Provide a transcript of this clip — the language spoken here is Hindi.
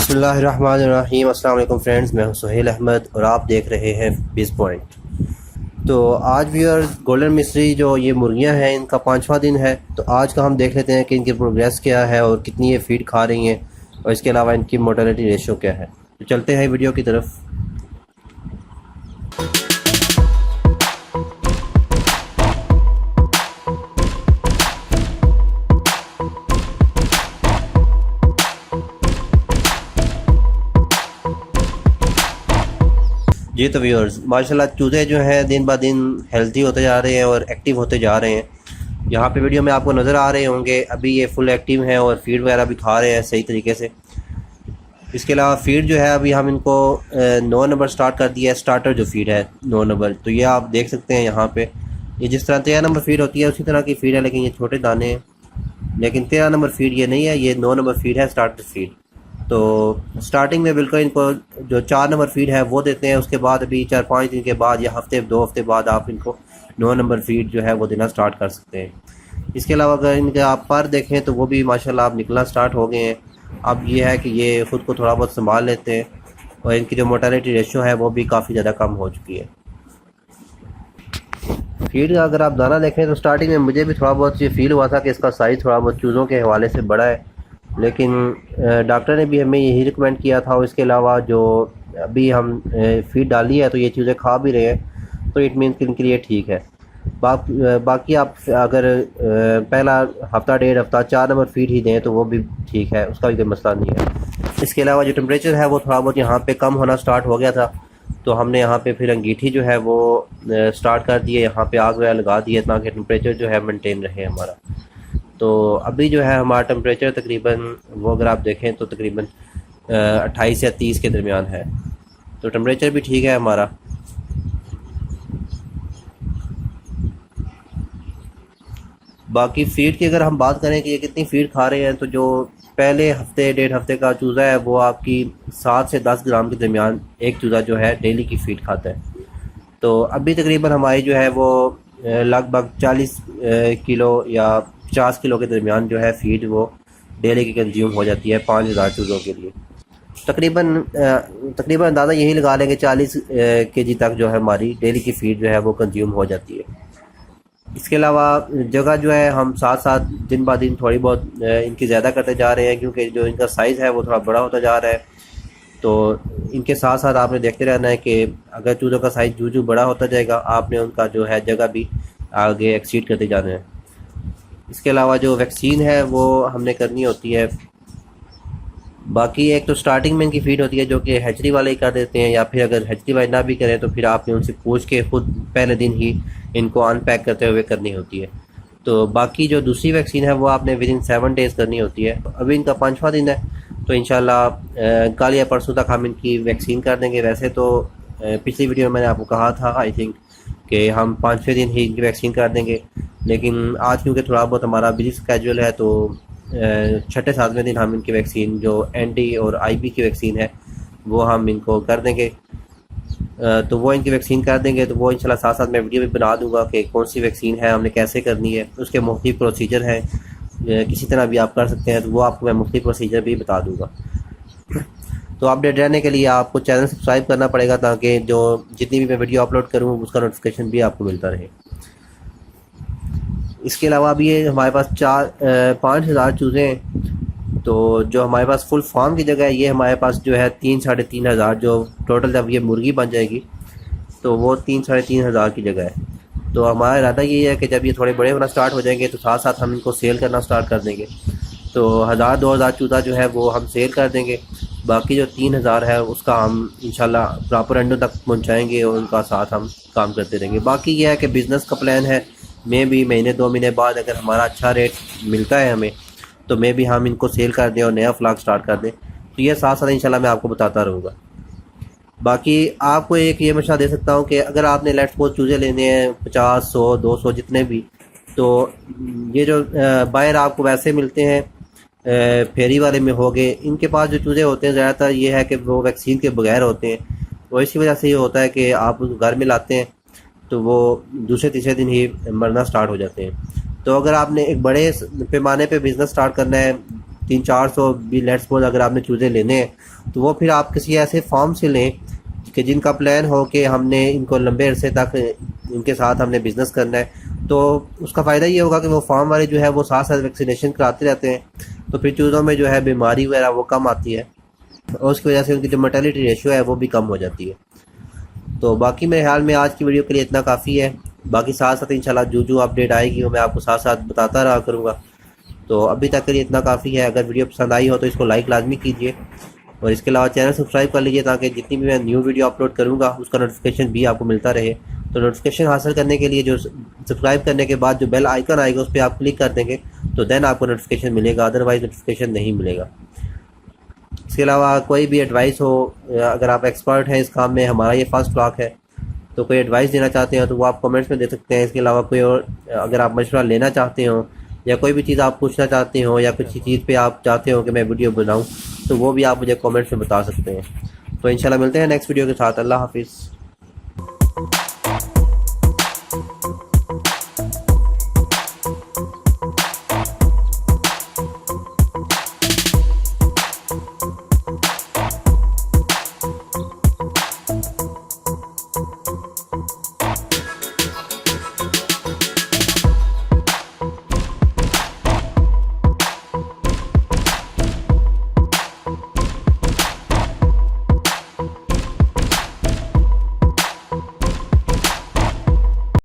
बिस्मिल्लाहिर्रहमानिर्रहीम। अस्सलाम वालेकुम फ्रेंड्स, मैं हूं सुहेल अहमद और आप देख रहे हैं बिज़ पॉइंट। तो आज भी और गोल्डन मिस्री जो ये मुर्गियां हैं इनका 5वां दिन है। तो आज का हम देख लेते हैं कि इनकी प्रोग्रेस क्या है और कितनी ये फीड खा रही हैं और इसके अलावा इनकी मोर्टेलिटी रेशो क्या है। तो चलते हैं वीडियो की तरफ। जी तो व्यूअर्स, माशाल्लाह चूज़े जो हैं दिन ब दिन हेल्थी होते जा रहे हैं और एक्टिव होते जा रहे हैं। यहाँ पे वीडियो में आपको नज़र आ रहे होंगे, अभी ये फुल एक्टिव हैं और फीड वगैरह भी खा रहे हैं सही तरीके से। इसके अलावा फीड जो है अभी हम इनको 9 नंबर स्टार्ट कर दिया है, स्टार्टर जो फीड है 9 नंबर। तो ये आप देख सकते हैं यहाँ पे, ये जिस तरह 13 नंबर फीड होती है उसी तरह की फीड है, लेकिन ये छोटे दाने हैं। लेकिन 13 नंबर फीड ये नहीं है, ये 9 नंबर फीड है, स्टार्टर फीड। तो स्टार्टिंग में बिल्कुल इनको जो 4 नंबर फीड है वो देते हैं। उसके बाद अभी 4-5 दिन के बाद या हफ्ते 2 हफ्ते बाद आप इनको 9 नंबर फीड जो है वो देना स्टार्ट कर सकते हैं। इसके अलावा अगर इनके आप पर देखें तो वो भी माशाल्लाह आप निकलना स्टार्ट हो गए हैं। अब ये है कि ये ख़ुद को थोड़ा बहुत संभाल लेते हैं और इनकी जो मोर्टेलिटी रेशो है वो भी काफ़ी ज़्यादा कम हो चुकी है। फीड का अगर आप दाना देखें तो स्टार्टिंग में मुझे भी थोड़ा बहुत ये फील हुआ था कि इसका साइज़ थोड़ा बहुत चूज़ों के हवाले से बड़ा है, लेकिन डॉक्टर ने भी हमें यही रिकमेंड किया था। और इसके अलावा जो अभी हम फीड डाली है तो ये चीज़ें खा भी रहे हैं, तो इट मीन कि इनके लिए ठीक है। बाकी आप अगर पहला हफ्ता 1.5 हफ्ता 4 नंबर फीड ही दें तो वो भी ठीक है, उसका भी कोई मसला नहीं है। इसके अलावा जो टेम्परेचर है वो थोड़ा बहुत यहाँ पे कम होना स्टार्ट हो गया था, तो हमने यहाँ पे फिर अंगीठी जो है वो स्टार्ट कर दी है, यहाँ पे आग वगैरह लगा दी है ताकि टेम्परेचर जो है मेंटेन रहे हमारा। तो अभी जो है हमारा टेम्परेचर तकरीबन वो अगर आप देखें तो तकरीबन 28 या 30 के दरमियान है, तो टेम्परेचर भी ठीक है हमारा। बाकी फ़ीड की अगर हम बात करें कि ये कितनी फ़ीड खा रहे हैं, तो जो पहले हफ्ते 1.5 हफ्ते का चूज़ा है वो आपकी 7 से 10 ग्राम के दरमियान एक चूज़ा जो है डेली की फ़ीड खाता है। तो अभी तकरीबन हमारी जो है वो लगभग 40 किलो या 50 किलो के दरमियान जो है फ़ीड वो डेली की कंज्यूम हो जाती है 5000 चूज़ों के लिए। तकरीबन अंदाज़ा यही लगा लेंगे 40 केजी तक जो है हमारी डेली की फ़ीड जो है वो कंज्यूम हो जाती है। इसके अलावा जगह जो है हम साथ साथ दिन ब दिन थोड़ी बहुत इनकी ज़्यादा करते जा रहे हैं, क्योंकि जो इनका साइज़ है वो थोड़ा बड़ा होता जा रहा है। तो इनके साथ साथ आपने देखते रहना है कि अगर चूज़ों का साइज़ जूँ बड़ा होता जाएगा, आपने उनका जो है जगह भी आगे एक्सीड करते जाना है। इसके अलावा जो वैक्सीन है वो हमने करनी होती है। बाकी एक तो स्टार्टिंग में इनकी फ़ीड होती है जो कि हैचरी वाले ही कर देते हैं, या फिर अगर हैचरी वाले ना भी करें तो फिर आपने उनसे पूछ के खुद पहले दिन ही इनको अनपैक करते हुए करनी होती है। तो बाकी जो दूसरी वैक्सीन है वो आपने विदिन 7 डेज़ करनी होती है। अभी इनका 5वां दिन है, तो इंशाल्लाह कल या परसों तक हम इनकी वैक्सीन कर देंगे। वैसे तो पिछली वीडियो में मैंने आपको कहा था आई थिंक कि हम 5वें दिन ही इनकी वैक्सीन कर देंगे, लेकिन आज क्योंकि थोड़ा बहुत हमारा बिजी स्केड्यूल है तो 6-7वें दिन हम इनकी वैक्सीन जो एनडी और आईबी की वैक्सीन है वो हम इनको कर देंगे। तो वो इनकी वैक्सीन कर देंगे, तो वो इंशाल्लाह साथ साथ मैं वीडियो भी बना दूंगा कि कौन सी वैक्सीन है, हमने कैसे करनी है, उसके मुख्तलिफ प्रोसीजर हैं। किसी तरह भी आप कर सकते हैं, तो वो आपको मैं मुख्तलिफ प्रोसीजर भी बता दूंगा। तो अपडेट रहने के लिए आपको चैनल सब्सक्राइब करना पड़ेगा ताकि जो जितनी भी मैं वीडियो अपलोड करूँ उसका नोटिफिकेशन भी आपको मिलता रहे। इसके अलावा भी ये हमारे पास 5,000 चूज़े हैं। तो जो हमारे पास फुल फार्म की जगह है ये हमारे पास जो है 3-3.5 हज़ार, जो टोटल जब ये मुर्गी बन जाएगी तो वो 3-3.5 हज़ार की जगह है। तो हमारा इरादा यही है कि जब ये थोड़े बड़े होना स्टार्ट हो जाएंगे तो साथ साथ हम इनको सेल करना स्टार्ट कर देंगे। तो 1000-2000 चूज़ा जो है वो हम सेल कर देंगे। बाकी जो 3000 है उसका हम इंशाल्लाह प्रॉपर अंडों तक पहुँचाएँगे और उनका साथ हम काम करते रहेंगे। बाकी यह है कि बिज़नेस का प्लान है, में भी महीने 2 महीने बाद अगर हमारा अच्छा रेट मिलता है हमें, तो मैं भी हम इनको सेल कर दें और नया फ्लॉक स्टार्ट कर दें। तो ये साथ साथ इंशाल्लाह मैं आपको बताता रहूँगा। बाकी आपको एक ये मशवरा दे सकता हूँ कि अगर आपने लेट्स सपोज चूज़े लेने हैं 50, 100, 200 जितने भी, तो ये जो बायर आपको वैसे मिलते हैं फेरी वाले में हो गए, इनके पास जो चूज़े होते हैं ज़्यादातर ये है कि वो वैक्सीन के बगैर होते हैं। तो इसी वजह से ये होता है कि आप घर में लाते हैं तो वो दूसरे तीसरे दिन ही मरना स्टार्ट हो जाते हैं। तो अगर आपने एक बड़े पैमाने पे बिज़नेस स्टार्ट करना है 300-400 भी लेट्स सपोज अगर आपने चूज़े लेने हैं तो वो फिर आप किसी ऐसे फार्म से लें कि जिनका प्लान हो कि हमने इनको लंबे अरसे तक इनके साथ हमने बिज़नेस करना है। तो उसका फ़ायदा ये होगा कि वो फार्म वाले जो है वो साथ साथ वैक्सीनेशन कराते रहते हैं, तो फिर चूज़ों में जो है बीमारी वगैरह वो कम आती है और उसकी वजह से उनकी जो मोर्टेलिटी रेशियो है वो भी कम हो जाती है। तो बाकी मेरे ख्याल में आज की वीडियो के लिए इतना काफ़ी है। बाकी साथ साथ इंशाल्लाह जो अपडेट आएगी वो मैं आपको साथ साथ बताता रहा करूँगा। तो अभी तक के लिए इतना काफ़ी है। अगर वीडियो पसंद आई हो तो इसको लाइक लाजमी कीजिए और इसके अलावा चैनल सब्सक्राइब कर लीजिए ताकि जितनी भी मैं न्यू वीडियो अपलोड करूँगा उसका नोटिफिकेशन भी आपको मिलता रहे। तो नोटिफिकेशन हासिल करने के लिए जो सब्सक्राइब करने के बाद जो बेल आइकन आएगा उस पर आप क्लिक कर देंगे तो देन आपको नोटिफिकेशन मिलेगा, अदरवाइज़ नोटिफिकेशन नहीं मिलेगा। इसके अलावा कोई भी एडवाइस हो, अगर आप एक्सपर्ट हैं इस काम में, हमारा ये फर्स्ट ब्लॉग है, तो कोई एडवाइस देना चाहते हैं तो वो आप कमेंट्स में दे सकते हैं। इसके अलावा कोई और अगर आप मशवरा लेना चाहते हो या कोई भी चीज़ आप पूछना चाहते हो या कुछ चीज़ पे आप चाहते हो कि मैं वीडियो बनाऊं तो वो भी आप मुझे कमेंट्स में बता सकते हैं। तो इंशाल्लाह मिलते हैं नेक्स्ट वीडियो के साथ। अल्लाह हाफिज़।